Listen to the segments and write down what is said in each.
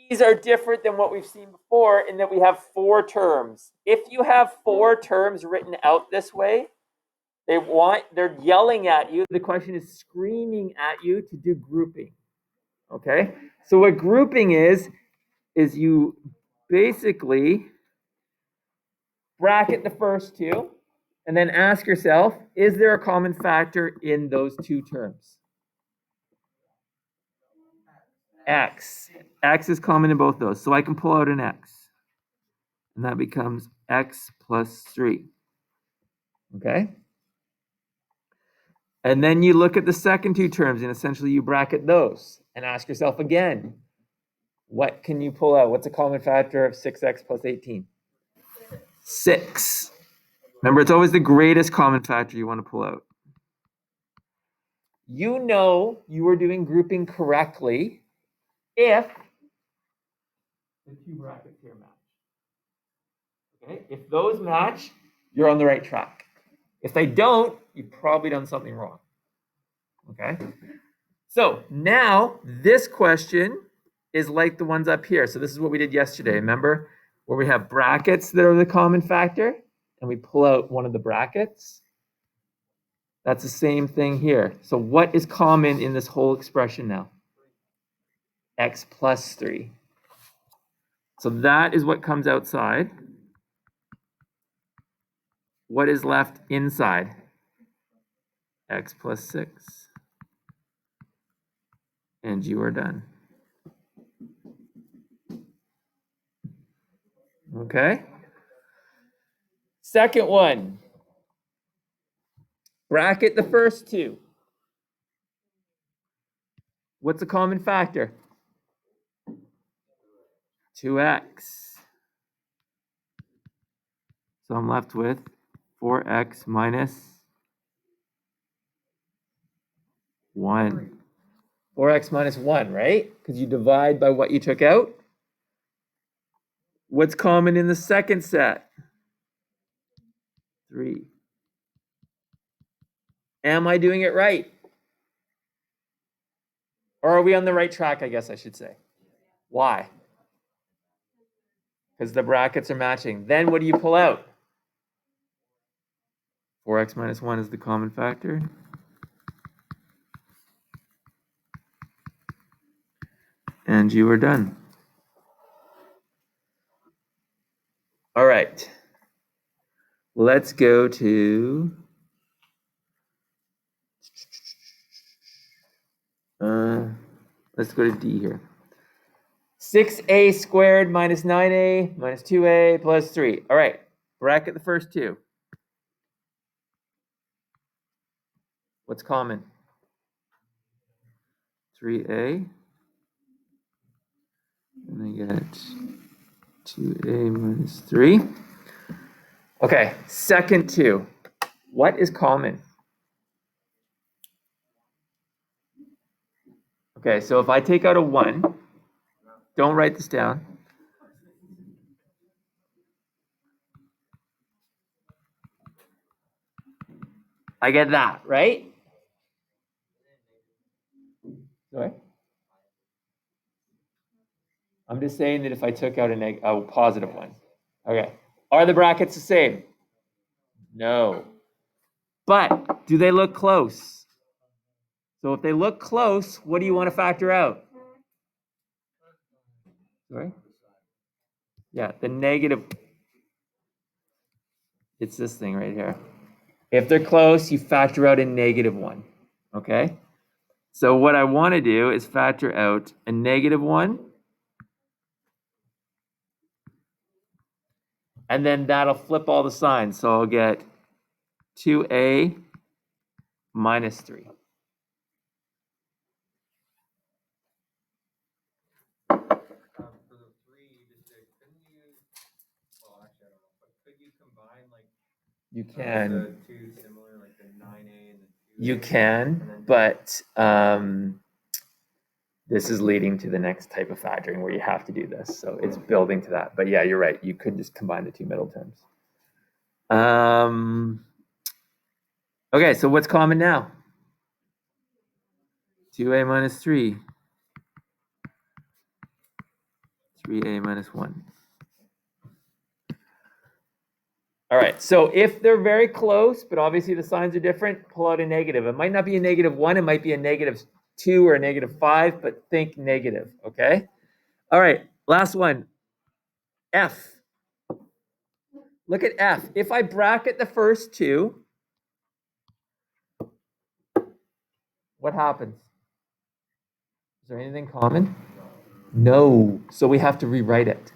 these are different than what we've seen before in that we have 4 terms. If you have 4 terms written out this way, they're yelling at you. The question is screaming at you to do grouping. Okay? So what grouping is you basically bracket the first two and then ask yourself, is there a common factor in those 2 terms? X. X is common in both those. So I can pull out an X. And that becomes X plus 3. Okay? And then you look at the second 2 terms and essentially you bracket those and ask yourself again, what can you pull out? What's a common factor of 6x plus 18? 6. Remember, it's always the greatest common factor you want to pull out. You know you are doing grouping correctly if the 2 brackets here match. Okay? If those match, you're on the right track. If they don't, you've probably done something wrong. Okay? So now this question is like the ones up here. So this is what we did yesterday. Remember where we have brackets that are the common factor and we pull out one of the brackets? That's the same thing here. So what is common in this whole expression now? X plus 3. So that is what comes outside. What is left inside? X plus 6. And you are done. Okay? Second one. Bracket the first 2. What's a common factor? 2x. So I'm left with 4x minus 1. 4x minus 1, right? Because you divide by what you took out. What's common in the second set? 3. Am I doing it right? Or are we on the right track, I guess I should say? Why? Because the brackets are matching. Then what do you pull out? 4x minus 1 is the common factor. And you are done. All right. Let's go to let's go to D here. 6a squared minus 9a minus 2a plus 3. All right. Bracket the first 2. What's common? 3a. And I get 2a minus 3. Okay, second 2. What is common? Okay, so if I take out a 1, don't write this down. I get that, right? Sorry? I'm just saying that if I took out a positive 1. Okay. Are the brackets the same? No. But do they look close? So if they look close, what do you want to factor out? Sorry? Yeah, the negative. It's this thing right here. If they're close, you factor out a negative 1. Okay? So what I want to do is factor out a negative 1. And then that'll flip all the signs. So I'll get 2a minus 3. You can. The 2 similar, like the 9a and the 2a. You can, but this is leading to the next type of factoring where you have to do this. So it's building to that. But yeah, you're right. You could just combine the 2 middle terms. Okay, so what's common now? 2a minus 3. 3a minus 1. All right, so if they're very close, but obviously the signs are different, pull out a negative. It might not be a -1, it might be a -2 or a -5, but think negative, okay? All right, last one, F. Look at F. If I bracket the first two, what happens? Is there anything common? No, so we have to rewrite it,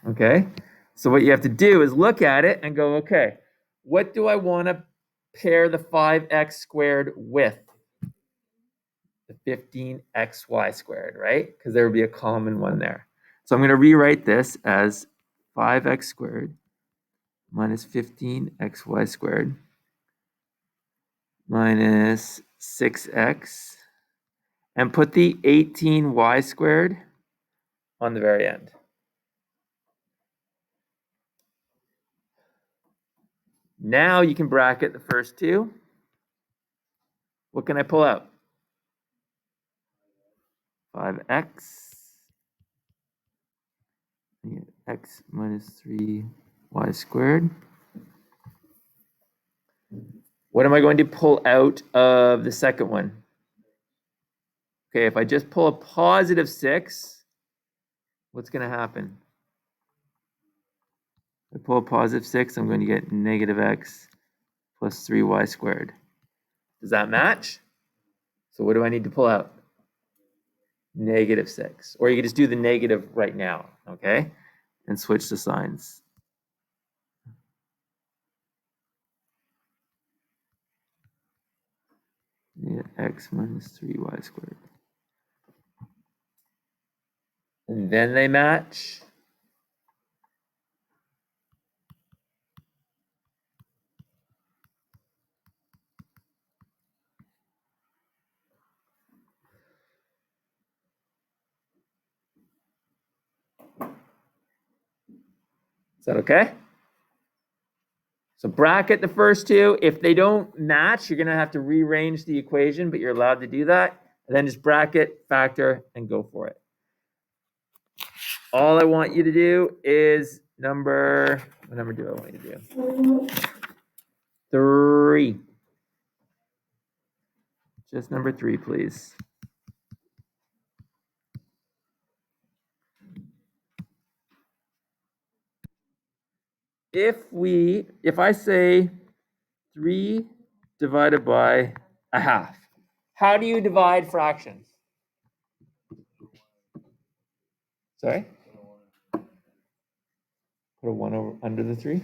okay? So what you have to do is look at it and go, okay, what do I want to pair the 5x squared with? The 15xy squared, right? Because there would be a common one there. So I'm going to rewrite this as 5x squared minus 15xy squared minus 6x and put the 18y squared on the very end. Now you can bracket the first two. What can I pull out? 5x, x minus 3y squared. What am I going to pull out of the second one? Okay, if I just pull a positive 6, what's going to happen? If I pull a positive 6, I'm going to get negative x plus 3y squared. Does that match? So what do I need to pull out? Negative 6. Or you can just do the negative right now, okay? And switch the signs. Yeah, x minus 3y squared. And then they match. Is that okay? So bracket the first two. If they don't match, you're going to have to rearrange the equation, but you're allowed to do that. And then just bracket, factor, and go for it. All I want you to do is what number do I want you to do? 3. Just number 3, please. If I say 3 divided by a half, how do you divide fractions? Sorry? Put a 1 over under the 3?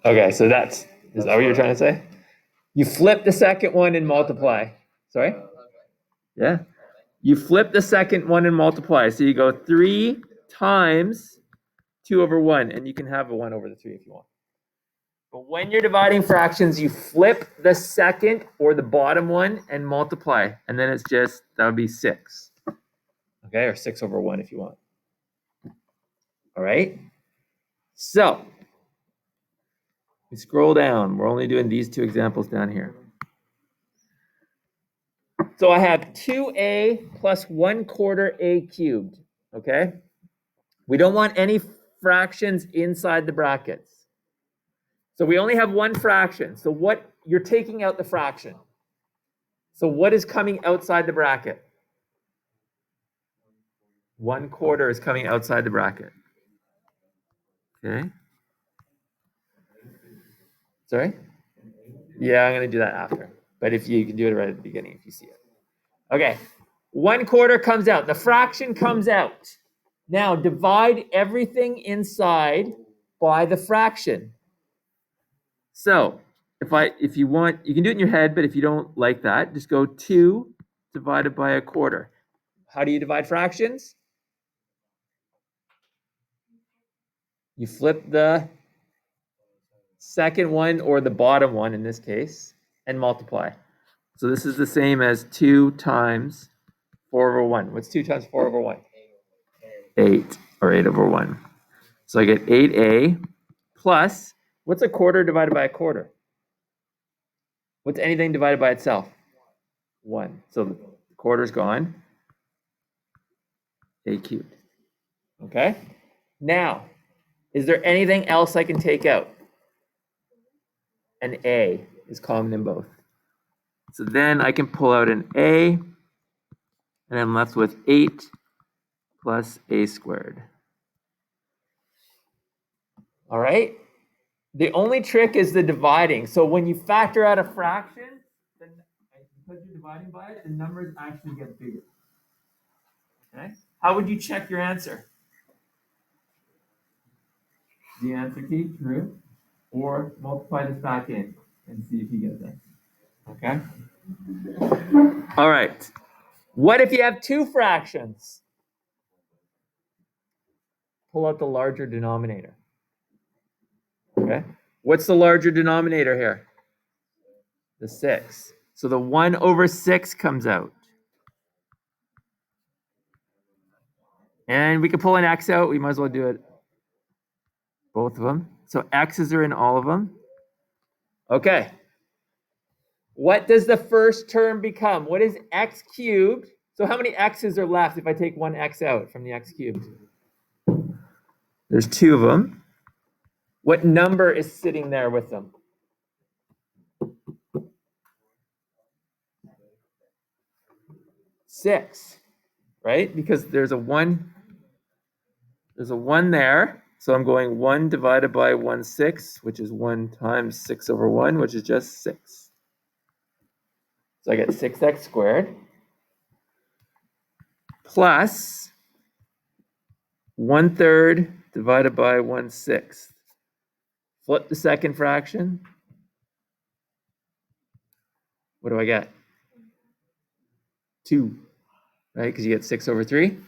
Okay, so is that what you're trying to say? You flip the second one and multiply. Sorry? Yeah. You flip the second one and multiply. So you go 3 times 2 over 1, and you can have a 1 over the 3 if you want. But when you're dividing fractions, you flip the second or the bottom one and multiply. And then it's just, that would be 6. Okay, or 6 over 1 if you want. All right? So, we scroll down. We're only doing these 2 examples down here. So I have 2a plus 1/4 a cubed, okay? We don't want any fractions inside the brackets. So we only have one fraction. So what, you're taking out the fraction. So what is coming outside the bracket? 1/4 is coming outside the bracket. Okay. Sorry? Yeah, I'm going to do that after. But if you can do it right at the beginning if you see it. Okay. 1/4 comes out. The fraction comes out. Now divide everything inside by the fraction. So if you want, you can do it in your head, but if you don't like that, just go 2 divided by 1/4. How do you divide fractions? You flip the second one or the bottom one in this case and multiply. So this is the same as 2 times 4 over 1. What's 2 times 4 over 1? 8, or 8 over 1. So I get 8a plus, what's 1/4 divided by 1/4? What's anything divided by itself? 1. So the quarter's gone. A cubed. Okay? Now, is there anything else I can take out? An A is common in both. So then I can pull out an A, and I'm left with 8 plus A squared. All right? The only trick is the dividing. So when you factor out a fraction, then because you're dividing by it, the numbers actually get bigger. Okay? How would you check your answer? The answer key, true. Or multiply this back in and see if you get that. Okay? All right. What if you have two fractions? Pull out the larger denominator. Okay? What's the larger denominator here? The 6. So the 1 over 6 comes out. And we can pull an x out. We might as well do it. Both of them. So x's are in all of them. Okay. What does the first term become? What is x cubed? So how many x's are left if I take one x out from the x cubed? There's 2 of them. What number is sitting there with them? 6, right? Because there's a 1 there. So I'm going 1 divided by 1/6, which is 1 times 6 over 1, which is just 6. So I get 6x squared plus 1/3 divided by 1/6. Flip the second fraction. What do I get? 2, right? Because you get 6 over 3.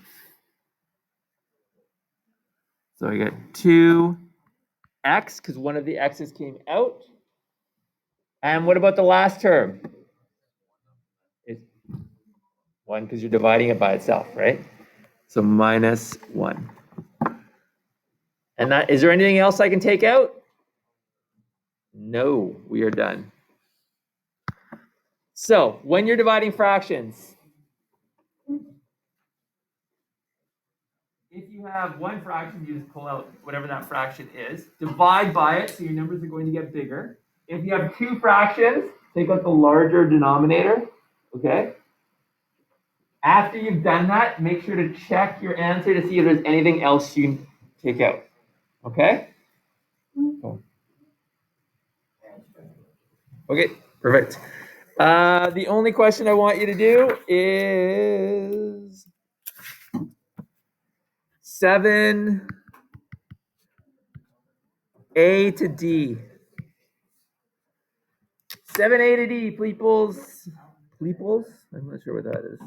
So I get 2x, because one of the x's came out. And what about the last term? It's 1, because you're dividing it by itself, right? So minus 1. And that, is there anything else I can take out? No, we are done. So when you're dividing fractions, if you have one fraction, you just pull out whatever that fraction is, divide by it, so your numbers are going to get bigger. If you have 2 fractions, take out the larger denominator, okay? After you've done that, make sure to check your answer to see if there's anything else you can take out, okay? Okay, perfect. The only question I want you to do is 7A to D. 7A to D, pleeples. Pleeples? I'm not sure what that is.